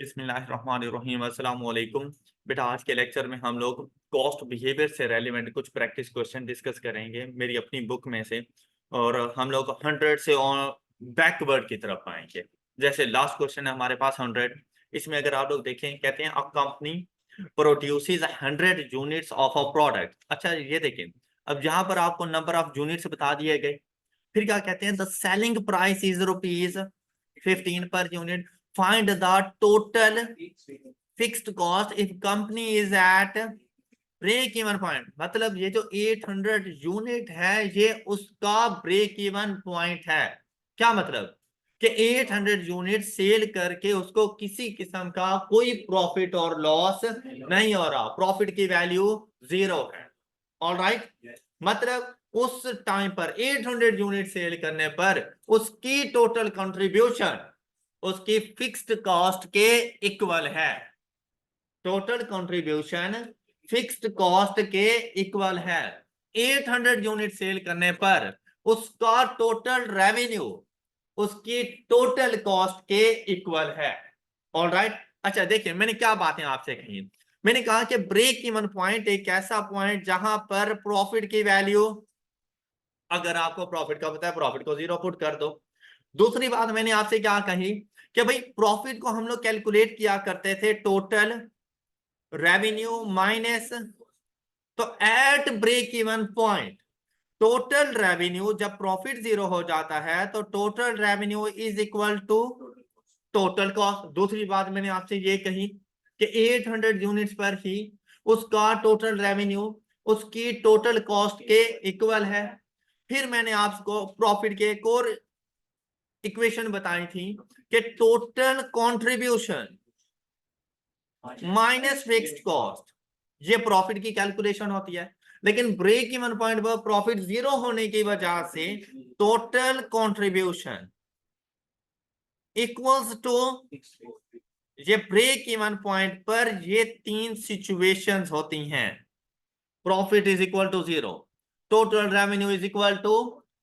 बिस्मिल्लाहिर्रहमानिर्रहीम अस्सलाम वालेकुम। बेटा आज के लेक्चर में हम लोग कॉस्ट बिहेवियर से रेलिवेंट कुछ प्रैक्टिस क्वेश्चन डिस्कस करेंगे मेरी अपनी बुक में से। और हम लोग 100 से बैकवर्ड की तरफ आएंगे। जैसे लास्ट क्वेश्चन है हमारे पास 100। इसमें अगर आप लोग देखें, कहते हैं a company produces 100 units of a product. अच्छा ये देखें, अब यहाँ पर आपको नंबर ऑफ यूनिट्स बता दिए गए। फिर क्या कहते हैं, the selling price is ₹15 per unit. Find the total fixed cost if company is at break even point. मतलब ये जो 800 यूनिट है ये उसका ब्रेक इवन पॉइंट है। क्या मतलब कि 800 यूनिट सेल करके उसको किसी किस्म का कोई प्रॉफिट और लॉस नहीं हो रहा, प्रॉफिट की वैल्यू 0 है। ऑल राइट, मतलब उस टाइम पर 800 यूनिट सेल करने पर उसकी टोटल कंट्रीब्यूशन उसकी फिक्स्ड कॉस्ट के इक्वल है। टोटल कंट्रीब्यूशन फिक्स्ड कॉस्ट के इक्वल है। 800 यूनिट सेल करने पर उसका टोटल रेवेन्यू उसकी टोटल कॉस्ट के इक्वल है। All right. अच्छा देखिए, मैंने क्या बातें आपसे कही। मैंने कहा कि ब्रेक इवन पॉइंट एक ऐसा पॉइंट जहां पर प्रॉफिट की वैल्यू, अगर आपको प्रॉफिट का पता है प्रॉफिट को 0 पुट कर दो। दूसरी बात मैंने आपसे क्या कही कि भाई प्रॉफिट को हम लोग कैलकुलेट किया करते थे टोटल रेवेन्यू माइनस, तो at break even point total revenue, जब प्रॉफिट 0 हो जाता है तो total revenue is equal to total cost. दूसरी बात मैंने आपसे ये कही कि 800 यूनिट्स पर ही उसका टोटल रेवेन्यू उसकी टोटल कॉस्ट के इक्वल है। फिर मैंने आपको प्रॉफिट के एक और इक्वेशन बताई थी कि total contribution minus fixed cost, ये प्रॉफिट की कैलकुलेशन होती है। लेकिन ब्रेक इवन पॉइंट पर प्रॉफिट 0 होने की वजह से टोटल कंट्रीब्यूशन इक्वल्स टू, ये ब्रेक इवन पॉइंट पर ये तीन सिचुएशंस होती हैं। Profit is equal to 0, total revenue is equal to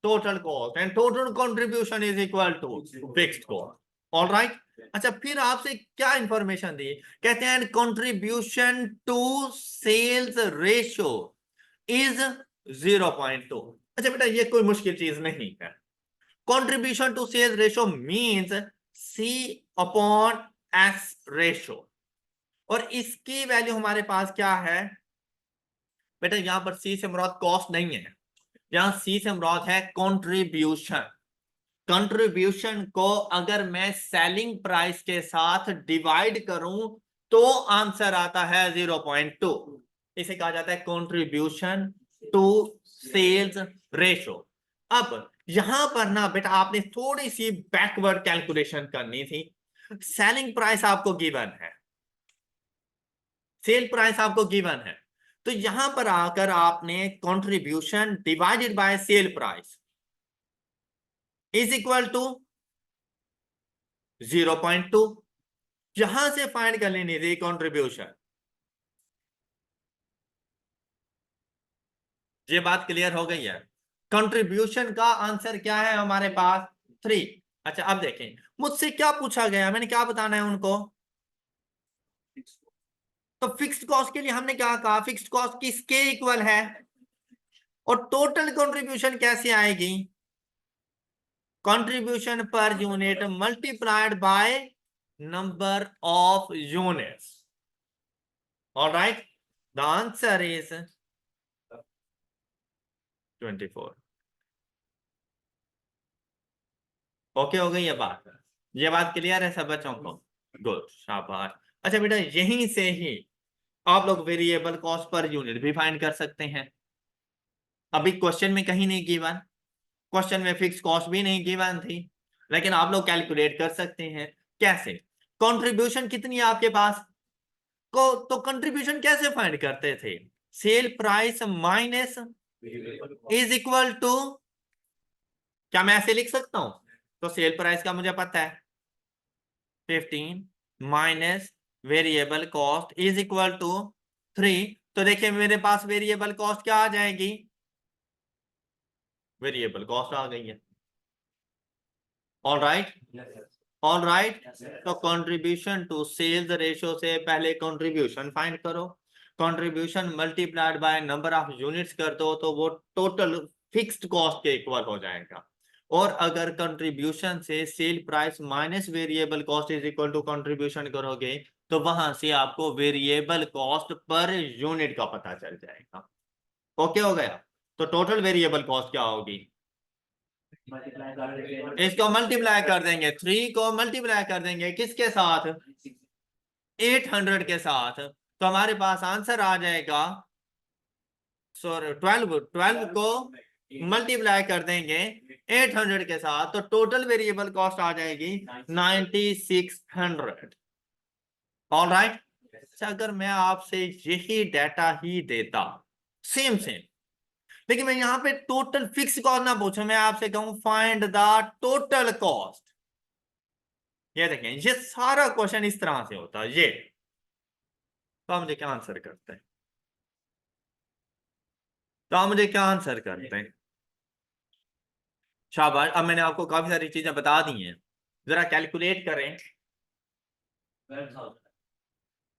total cost and total contribution is equal to fixed cost. All right. अच्छा फिर आपसे क्या इंफॉर्मेशन दी, कहते हैं contribution to sales ratio is 0.2। अच्छा बेटा ये कोई मुश्किल चीज नहीं है। Contribution to sales ratio means C upon S ratio, और इसकी वैल्यू हमारे पास क्या है बेटा, यहां पर सी से मुराद कॉस्ट नहीं है, यहां सी से मुराद है कंट्रीब्यूशन। कंट्रीब्यूशन को अगर मैं सेलिंग प्राइस के साथ डिवाइड करूं तो आंसर आता है 0.2। इसे कहा जाता है कंट्रीब्यूशन टू सेल्स रेशो। अब यहां पर ना बेटा आपने थोड़ी सी बैकवर्ड कैलकुलेशन करनी थी। सेलिंग प्राइस आपको गिवन है, सेल प्राइस आपको गिवन है, तो यहां पर आकर आपने contribution divided by sale price is equal to 0.2, यहां से फाइंड कर लेनी थी कंट्रीब्यूशन। ये बात क्लियर हो गई है। कंट्रीब्यूशन का आंसर क्या है हमारे पास 3। अच्छा अब देखें मुझसे क्या पूछा गया, मैंने क्या बताना है उनको। तो फिक्स्ड कॉस्ट के लिए हमने क्या कहा, फिक्स्ड कॉस्ट किसके इक्वल है, और टोटल कंट्रीब्यूशन कैसे आएगी, contribution per unit multiplied by number of units. All right, the answer is 24। Okay हो गई ये बात क्लियर है सब बच्चों को। गुड, शाबाश। अच्छा बेटा यहीं से ही आप लोग वेरिएबल कॉस्ट पर यूनिट भी फाइंड कर सकते हैं। अभी क्वेश्चन में कहीं नहीं गिवन, क्वेश्चन में फिक्स कॉस्ट भी नहीं गिवन थी, लेकिन आप लोग कैलकुलेट कर सकते हैं। कैसे, कंट्रीब्यूशन कितनी है आपके पास को, तो कंट्रीब्यूशन कैसे फाइंड करते थे, sale price minus is equal to, क्या मैं ऐसे लिख सकता हूं, तो सेल प्राइस का मुझे पता है 15 minus variable cost is equal to 3। तो देखिए मेरे पास वेरिएबल कॉस्ट क्या आ जाएगी, वेरिएबल कॉस्ट आ गई है। All right, all right. तो कंट्रीब्यूशन टू सेल्स रेशियो से पहले कंट्रीब्यूशन फाइंड करो, contribution multiplied by number of units कर दो तो वो टोटल फिक्स्ड कॉस्ट के इक्वल हो जाएगा। और अगर कंट्रीब्यूशन से sale price minus variable cost is equal to contribution करोगे तो वहां से आपको वेरिएबल कॉस्ट पर यूनिट का पता चल जाएगा। ओके हो गया। तो टोटल वेरिएबल कॉस्ट क्या होगी, इसको मल्टीप्लाई कर देंगे, 3 को मल्टीप्लाई कर देंगे किसके साथ, 800 के साथ, तो हमारे पास आंसर आ जाएगा, सॉरी 12 को मल्टीप्लाई कर देंगे 800 के साथ तो टोटल वेरिएबल कॉस्ट आ जाएगी 9600। All right. अगर मैं आपसे यही डाटा ही देता सेम सेम, लेकिन मैं यहां पे टोटल फिक्स कॉस्ट ना पूछूं, मैं आपसे कहूं फाइंड द टोटल कॉस्ट, ये देखें ये सारा क्वेश्चन इस तरह से होता है ये, तो आप मुझे क्या आंसर करते हैं, तो आप मुझे क्या आंसर करते हैं, शाबाश। अब मैंने आपको काफी सारी चीजें बता दी हैं, जरा कैलकुलेट करें।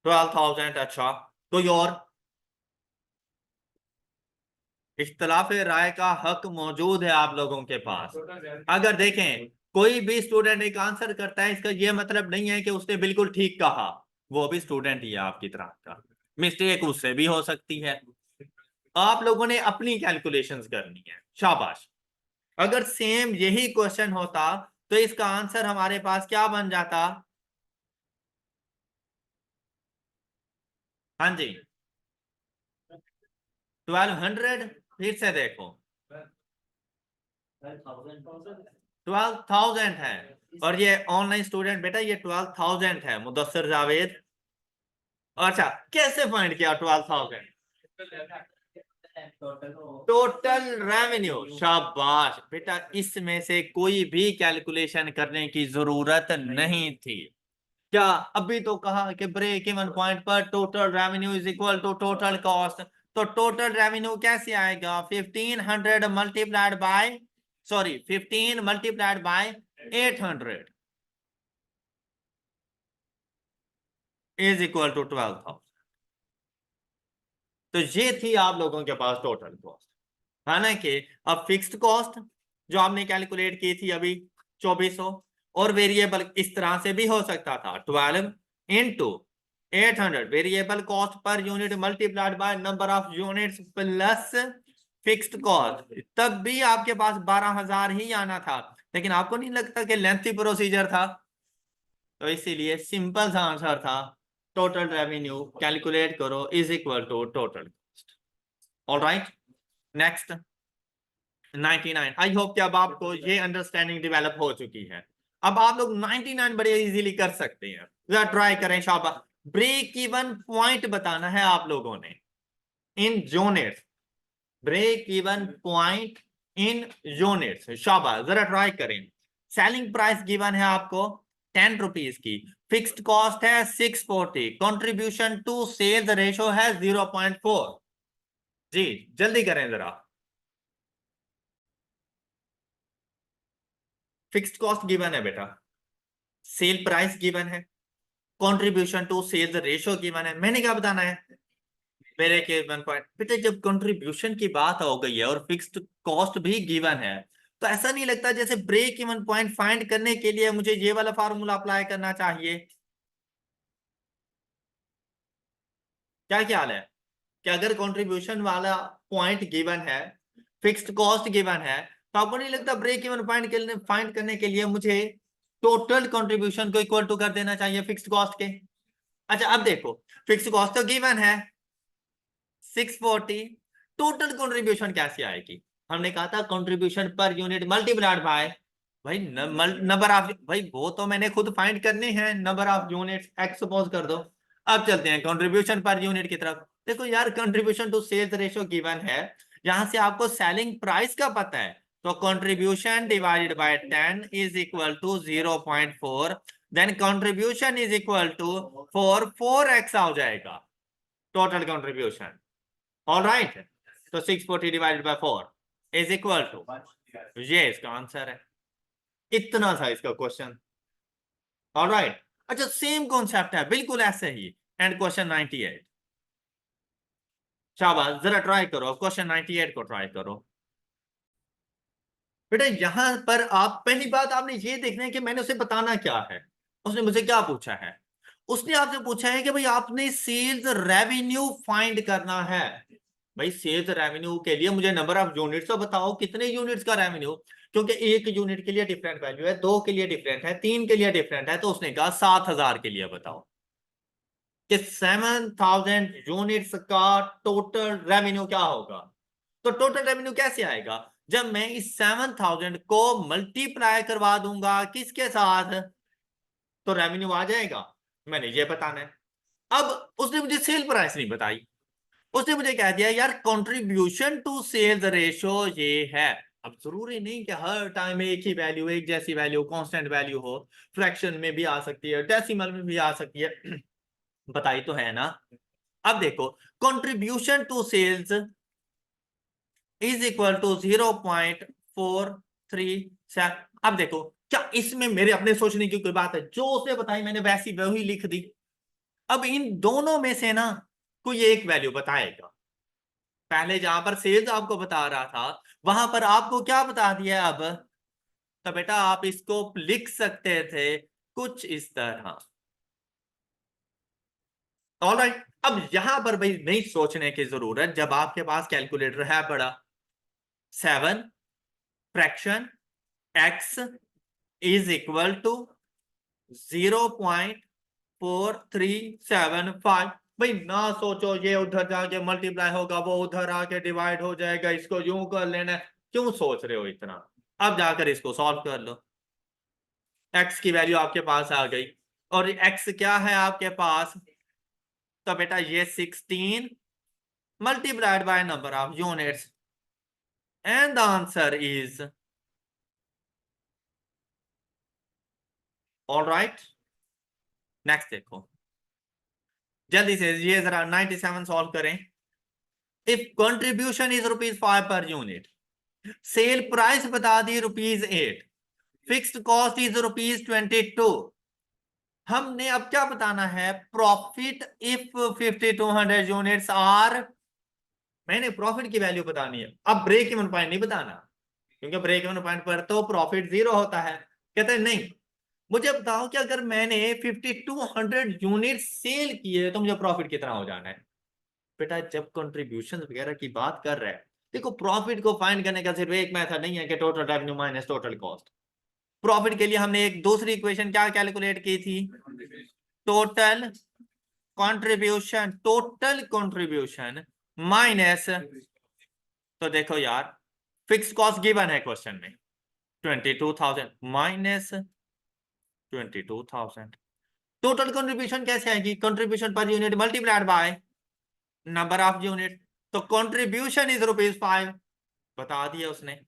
12,000। अच्छा, कोई और इख्तलाफ राय का हक मौजूद है आप लोगों के पास। अगर देखें कोई भी स्टूडेंट एक आंसर करता है, इसका यह मतलब नहीं है कि उसने बिल्कुल ठीक कहा, वो भी स्टूडेंट ही है आपकी तरह का, मिस्टेक उससे भी हो सकती है। आप लोगों ने अपनी कैलकुलेशंस करनी है, शाबाश। अगर सेम यही क्वेश्चन होता तो इसका आंसर हमारे पास क्या बन जाता, हाँ जी 1200, फिर से देखो 12,000 है, और ये ऑनलाइन स्टूडेंट बेटा ये 12,000 है मुदस्सिर जावेद। अच्छा कैसे फाइंड किया 12,000, टोटल रेवेन्यू, शाबाश बेटा, इसमें से कोई भी कैलकुलेशन करने की जरूरत नहीं थी। क्या अभी तो कहा कि ब्रेक इवन पॉइंट पर total revenue is equal to total cost, तो टोटल रेवेन्यू कैसे आएगा, 1500 multiplied by, sorry 15 multiplied by 800 is equal to 12,000। तो ये थी आप लोगों के पास टोटल कॉस्ट, हालांकि अब फिक्स्ड कॉस्ट जो आपने कैलकुलेट की थी अभी 2400, और वेरिएबल इस तरह से भी हो सकता था 12 into 800 variable cost per unit multiplied by number of units plus fixed cost, तब भी आपके पास 12,000 ही आना था। लेकिन आपको नहीं लगता कि लेंथी प्रोसीजर था, तो इसीलिए सिंपल सा आंसर था टोटल रेवेन्यू कैलकुलेट करो is equal to total cost. All right, next 99। I hope कि अब आपको ये अंडरस्टैंडिंग डेवलप हो चुकी है। अब आप लोग 99 बड़े इजीली कर सकते हैं, जरा ट्राई करें शाबाश। ब्रेक इवन पॉइंट बताना है आप लोगों ने in units, break even point in units, शाबाश जरा ट्राई करें। सेलिंग प्राइस गिवन है आपको 10 रुपीज की, फिक्स्ड कॉस्ट है 640, कंट्रीब्यूशन टू सेल्स रेशो है 0.4। जी जल्दी करें जरा। फिक्स्ड कॉस्ट गिवन है बेटा, सेल प्राइस गिवन है, contribution to sales ratio given है, मैंने क्या बताना है, मेरे के 1 पॉइंट बेटा। जब कंट्रीब्यूशन की बात हो गई है और फिक्स्ड कॉस्ट भी गिवन है, तो ऐसा नहीं लगता जैसे ब्रेक इवन पॉइंट फाइंड करने के लिए मुझे ये वाला फार्मूला अप्लाई करना चाहिए। क्या ख्याल है कि अगर कंट्रीब्यूशन वाला पॉइंट गिवन है, फिक्स्ड कॉस्ट गिवन है, तो आपको नहीं लगता ब्रेक इवन पॉइंट के फाइंड करने के लिए मुझे टोटल कंट्रीब्यूशन को इक्वल टू कर देना चाहिए फिक्स्ड कॉस्ट के। अच्छा अब देखो, फिक्स्ड कॉस्ट तो गिवन है 640, टोटल कंट्रीब्यूशन कैसे आएगी, हमने कहा था contribution per unit multiplied by, भाई नंबर ऑफ, भाई वो तो मैंने खुद फाइंड करने हैं, number of units x suppose कर दो। अब चलते हैं कंट्रीब्यूशन पर यूनिट की तरफ। देखो यार contribution to sales ratio given है, यहां से आपको सेलिंग प्राइस का पता है, तो contribution divided by 10 is equal to 0.4, then contribution is equal to 4x हो जाएगा टोटल कंट्रीब्यूशन। ऑल राइट, तो 640 divided by 4 is equal to, ये इसका आंसर है। इतना सा इसका क्वेश्चन, ऑलराइट, अच्छा सेम कॉन्सेप्ट है बिल्कुल ऐसे ही। एंड क्वेश्चन 98, शाबाश, जरा ट्राई करो क्वेश्चन 98 को ट्राई करो। बेटा यहां पर आप पहली बात आपने ये देखना है कि मैंने उसे बताना क्या है। उसने मुझे क्या पूछा है, उसने आपसे पूछा है कि भाई आपने सेल्स रेवेन्यू फाइंड करना है। भाई सेल्स रेवेन्यू के लिए मुझे नंबर ऑफ यूनिट्स तो बताओ, कितने यूनिट्स का रेवेन्यू, क्योंकि एक यूनिट के लिए डिफरेंट वैल्यू है, दो के लिए डिफरेंट है, तीन के लिए डिफरेंट है। तो उसने कहा 7,000 के लिए बताओ कि 7,000 यूनिट्स का टोटल रेवेन्यू क्या होगा। तो टोटल रेवेन्यू कैसे आएगा, जब मैं इस 7,000 को मल्टीप्लाई करवा दूंगा किसके साथ, तो रेवेन्यू आ जाएगा। मैंने ये बताना है। अब उसने मुझे सेल प्राइस नहीं बताई, उसने मुझे कह दिया यार कंट्रीब्यूशन टू सेल्स रेशो ये है। अब जरूरी नहीं कि हर टाइम एक ही वैल्यू, एक जैसी वैल्यू, कांस्टेंट वैल्यू हो, फ्रैक्शन में भी आ सकती है, डेसिमल में भी आ सकती है। बताई तो है ना। अब देखो contribution to sales is equal to 0.437। अब देखो क्या इसमें मेरे अपने सोचने की कोई बात है, जो उसने बताई मैंने वैसी वही लिख दी। अब इन दोनों में से ना कोई एक वैल्यू बताएगा। पहले जहां पर सेल्स आपको बता रहा था वहां पर आपको क्या बता दिया अब, तो बेटा आप इसको लिख सकते थे कुछ इस तरह। ऑलराइट, अब यहां पर भाई नहीं सोचने की जरूरत, जब आपके पास कैलकुलेटर है बड़ा। 7 fraction x is equal to 0.4375। भाई ना सोचो ये उधर जाके मल्टीप्लाई होगा, वो उधर आके डिवाइड हो जाएगा, इसको यूं कर लेना है, क्यों सोच रहे हो इतना। अब जाकर इसको सॉल्व कर लो। x की वैल्यू आपके पास आ गई, और x क्या है आपके पास, तो बेटा ये 16 multiplied by number of units, and the answer is all right. Next देखो, जल्दी से ये जरा 97 सॉल्व करें। If contribution is ₹5 per unit, sale price बता दी ₹8, फिक्स्ड कॉस्ट इज ₹22। हमने अब क्या बताना है, प्रॉफिट इफ 5200 यूनिट्स आर, मैंने प्रॉफिट की वैल्यू बतानी है। अब ब्रेक इवन पॉइंट नहीं बताना, क्योंकि ब्रेक इवन पॉइंट पर तो प्रॉफिट 0 होता है। कहते हैं नहीं, मुझे बताओ कि अगर मैंने 5200 यूनिट सेल किए तो मुझे प्रॉफिट कितना हो जाना है। बेटा जब कंट्रीब्यूशन वगैरह की बात कर रहे हैं, देखो प्रॉफिट को फाइंड करने का सिर्फ एक मेथड नहीं है कि total revenue minus total cost. Profit के लिए हमने एक दूसरी इक्वेशन क्या कैलकुलेट की थी, total contribution, total contribution minus, तो देखो यार फिक्स कॉस्ट गिवन है क्वेश्चन में 22,000 माइनस 22,000। टोटल कंट्रीब्यूशन कैसे आएगी, contribution per unit multiplied by number of unit, तो कंट्रीब्यूशन इज ₹5, बता दिया उसने।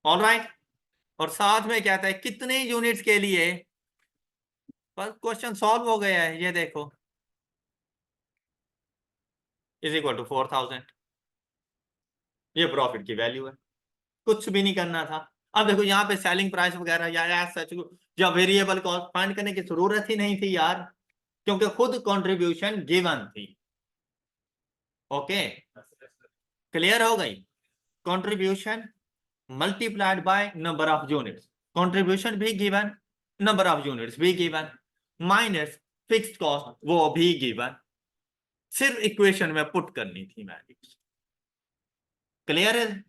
ऑल राइट, और साथ में कहता है कितने यूनिट्स के लिए, बस क्वेश्चन सॉल्व हो गया है। ये देखो इज इक्वल टू 4,000, ये प्रॉफिट की वैल्यू है, कुछ भी नहीं करना था। अब देखो यहाँ पे सेलिंग प्राइस वगैरह या सच या वेरिएबल कॉस्ट फाइंड करने की जरूरत ही नहीं थी यार, क्योंकि खुद कंट्रीब्यूशन गिवन थी। ओके, क्लियर हो गई। Contribution multiplied by number of units, contribution भी गिवन, नंबर ऑफ यूनिट्स भी गिवन, माइनस फिक्स्ड कॉस्ट वो भी गिवन, सिर्फ इक्वेशन में पुट करनी थी वैल्यूज। क्लियर है।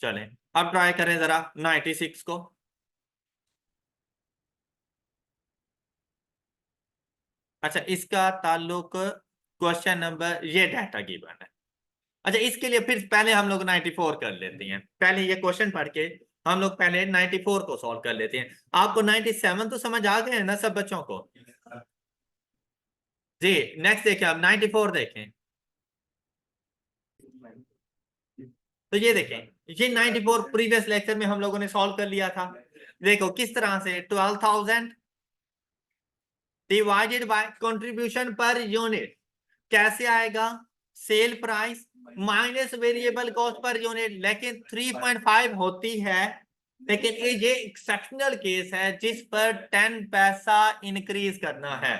चलें अब ट्राई करें जरा 96 को। अच्छा इसका ताल्लुक क्वेश्चन नंबर, ये डाटा गिवन है। अच्छा इसके लिए फिर पहले हम लोग 94 कर लेते हैं, पहले ये क्वेश्चन पढ़ के हम लोग पहले 94 को सॉल्व कर लेते हैं। आपको 97 तो समझ आ गए ना सब बच्चों को जी। नेक्स्ट देखें, अब 94 देखें, तो ये देखें ये 94 प्रीवियस लेक्चर में हम लोगों ने सॉल्व कर लिया था। देखो किस तरह से, 12,000 divided by contribution per unit कैसे आएगा, cell price minus variable cost per unit, लेकिन 3.5 होती है लेकिन ये एक्सेप्शनल केस है जिस पर 10 पैसा इंक्रीज करना है,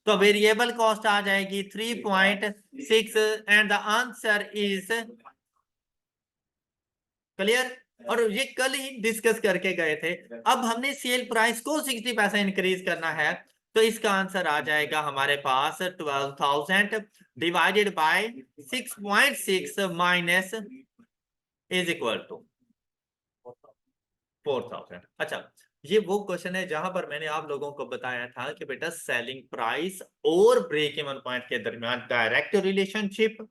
तो वेरिएबल कॉस्ट आ जाएगी 3.6 and the answer is clear. और ये कल ही डिस्कस करके गए थे। अब हमने सेल प्राइस को 60 पैसा इंक्रीज करना है, तो इसका आंसर आ जाएगा हमारे पास 12,000 divided by 6.6 minus is equal to 4,000। अच्छा, ये वो क्वेश्चन है जहां पर मैंने आप लोगों को बताया था कि बेटा सेलिंग प्राइस और ब्रेक इवन पॉइंट के दरमियान डायरेक्ट रिलेशनशिप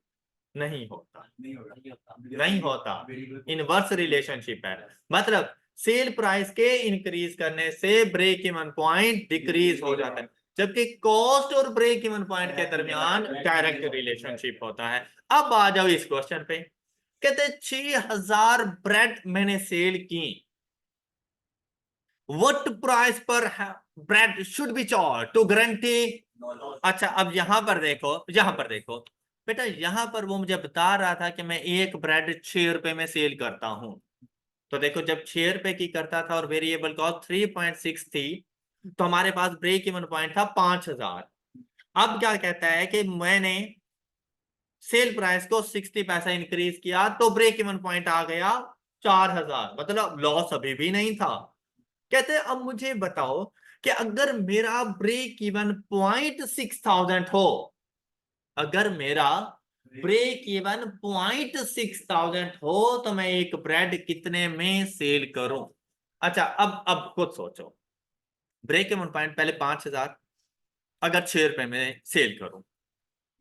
नहीं होता, नहीं होता, इनवर्स रिलेशनशिप है। मतलब सेल प्राइस के इंक्रीज करने से ब्रेक इवन पॉइंट डिक्रीज हो जाता है, जबकि कॉस्ट और ब्रेक इवन पॉइंट के दरमियान डायरेक्ट रिलेशनशिप होता है। अब आ जाओ इस क्वेश्चन पे, कहते 6,000 ब्रेड मैंने सेल की, व्हाट प्राइस पर bread should be charge to guarantee. अच्छा, अब यहां पर देखो, यहां पर देखो बेटा, यहां पर वो मुझे बता रहा था कि मैं एक ब्रेड 6 रुपए में सेल करता हूं। तो देखो, जब 6 रुपए की करता था और वेरिएबल कॉस्ट 3.6 थी, तो हमारे पास ब्रेक इवन पॉइंट था 5,000। अब क्या कहता है कि मैंने सेल प्राइस को 60 पैसा इंक्रीज किया, तो ब्रेक इवन पॉइंट आ गया 4,000, मतलब लॉस अभी भी नहीं था। कहते हैं अब मुझे बताओ कि अगर मेरा ब्रेक इवन पॉइंट 6,000 हो, अगर मेरा ब्रेक इवन पॉइंट 6,000 हो, तो मैं एक ब्रेड कितने में सेल करूं। अच्छा, अब खुद सोचो, ब्रेक इवन पॉइंट पहले 5,000, अगर 6 रुपए में सेल करूं,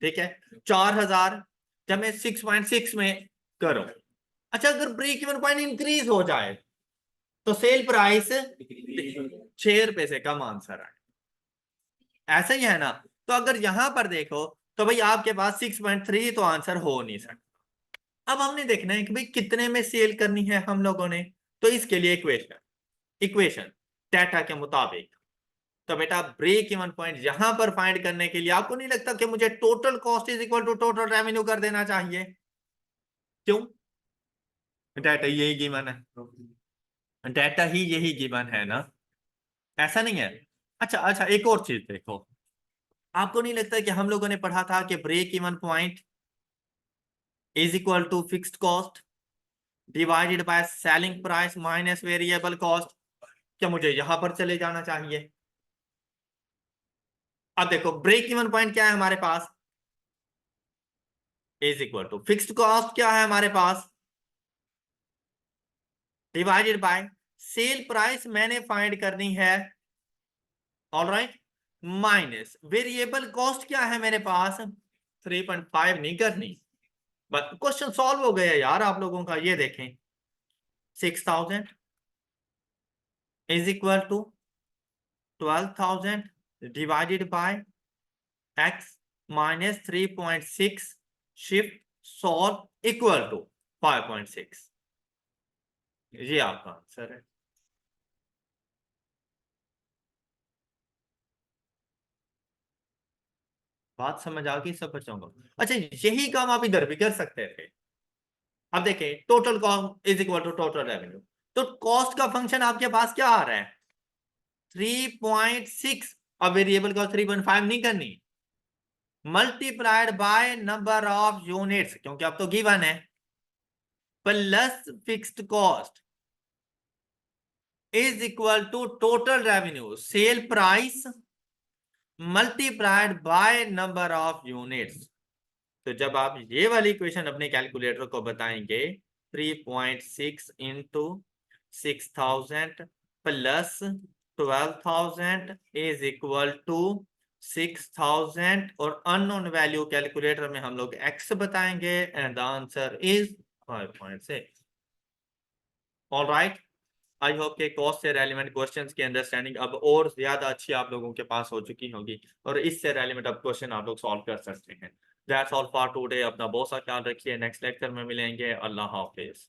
ठीक है, 4,000 जब मैं 6.6 में करूं। अच्छा, अगर ब्रेक इवन पॉइंट इंक्रीज हो जाए तो सेल प्राइस 6 रुपए से कम आंसर आए, ऐसा ही है ना। तो अगर यहां पर देखो तो भाई आपके पास 6.3 तो आंसर हो नहीं सकता। अब हमने देखना है कि भाई कितने में सेल करनी है हम लोगों ने, तो इसके लिए इक्वेशन इक्वेशन डाटा के मुताबिक, तो बेटा ब्रेक इवन पॉइंट यहां पर फाइंड करने के लिए आपको नहीं लगता कि मुझे total cost is equal to total revenue कर देना चाहिए? क्यों? डाटा यही गिवन है, डाटा ही यही गिवन है ना, ऐसा नहीं है। अच्छा अच्छा, एक और चीज देखो, आपको नहीं लगता कि हम लोगों ने पढ़ा था कि break even point is equal to fixed cost divided by selling price minus variable cost? क्या मुझे यहां पर चले जाना चाहिए? अब देखो, ब्रेक इवन पॉइंट क्या है हमारे पास, is equal to fixed cost क्या है हमारे पास, डिवाइडेड बाय सेल प्राइस मैंने फाइंड करनी है, ऑलराइट, माइनस वेरिएबल कॉस्ट क्या है मेरे पास, 3.5 नहीं करनी। बस क्वेश्चन सॉल्व हो गया यार आप लोगों का। ये देखें, 6,000 is equal to 12,000 divided by x minus 3.6 shift solve equal to 5.6। ये आपका आंसर है। बात समझ आ गई सब बच्चों को? अच्छा, यही काम आप इधर भी कर सकते थे। अब देखें, total cost is equal to total revenue, तो कॉस्ट का फंक्शन आपके पास क्या आ रहा है, 3.6। अब वेरिएबल कॉस्ट 3.5 नहीं करनी, multiplied by number of units, क्योंकि अब तो गिवन है, plus fixed cost is equal to total revenue sale price multiplied by number of units. तो जब आप ये वाली इक्वेशन अपने कैलकुलेटर को बताएंगे, 3.6 into 6,000 plus 12,000 is equal to 6,000, और अननोन वैल्यू कैलकुलेटर में हम लोग x बताएंगे and the answer is 5.6। All right, I hope के कॉस्ट से रेलिवेंट क्वेश्चंस की अंडरस्टैंडिंग अब और ज्यादा अच्छी आप लोगों के पास हो चुकी होगी, और इससे रेलिवेंट अब क्वेश्चन आप लोग सॉल्व कर सकते हैं। That's all for today. अपना बहुत सा ख्याल रखिए, नेक्स्ट लेक्चर में मिलेंगे। अल्लाह हाफिज।